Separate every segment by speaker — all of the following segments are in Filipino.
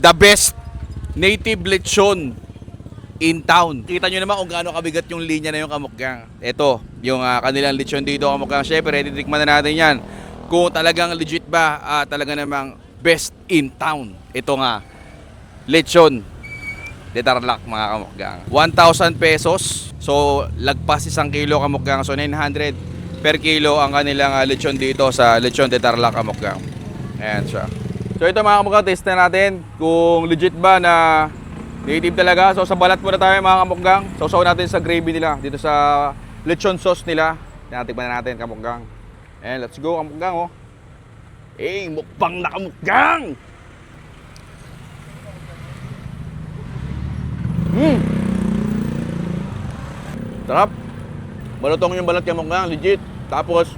Speaker 1: the best native lechon in town. Kita nyo naman kung gaano kabigat yung linya na yung Kamukgang. Ito, yung kanilang lechon dito Kamukgang. Syempre, titikman na natin yan. Kung talagang legit ba, talaga namang best in town. Ito nga, lechon de Tarlac mga Kamukgang. 1,000 pesos. So, lagpas 1 kilo Kamukgang. So, 900 per kilo ang kanilang lechon dito sa lechon de Tarlac Kamukgang. Ayan siya. So, ito mga Kamukgang, test na natin kung legit ba na native talaga. So, sa balat muna tayo mga Kamukgang. Sausaw natin sa gravy nila. Dito sa lechon sauce nila. Tinatikman na natin Kamukgang. And let's go Kamukgang oh. Mukbang na Kamukgang! Sarap. Malutong yung balat Kamukgang, legit. Tapos,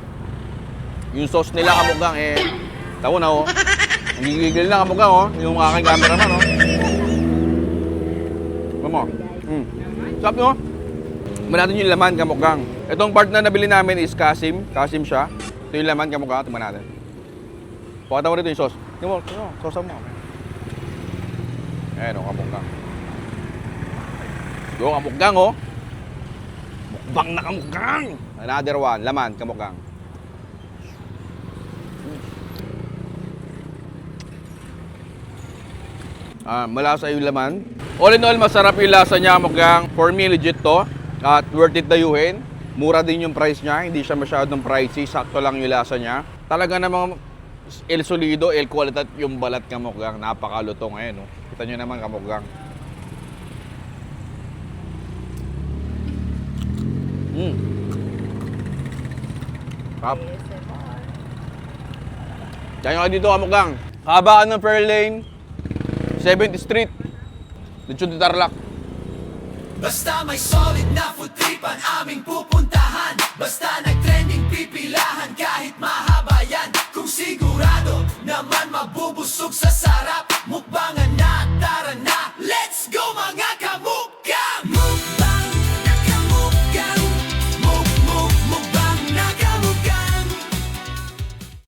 Speaker 1: yung sauce nila Kamukgang tawo na oh. Ang gigigil na Kamukgang oh. Yung aking cameraman oh. Sarap nyo. Tignan natin yung laman Kamukgang. Itong part na nabili namin is Kasim. Kasim siya. Ito yung laman Kamukgang. Tignan natin. Pakita mo rito yung sauce. Tignan mo. Sauce mo. Ayan o Kamukgang. Go Kamukgang o. Mukbang na Kamukgang. Another one. Laman Kamukgang. Malasa yung laman. All in all, masarap yung lasa niya Kamukgang. For me, legit to. At worth it dayuhin. Mura din yung price niya. Hindi siya masyadong pricey. Sakto lang yung lasa niya. Talaga namang el solido, el quality yung balat Kamukgang. Napakalutong ngayon. No? Kita nyo naman Kamukgang. Tap. Kaya nyo dito Kamukgang. Kabaan ng Fair Lane. 7th Street, Lechon de Tarlac.
Speaker 2: Basta may solid na food tripan aming pupuntahan. Basta nag-trending pipilahan kahit mahaba yan. Kung sigurado naman mabubusog sa sarap.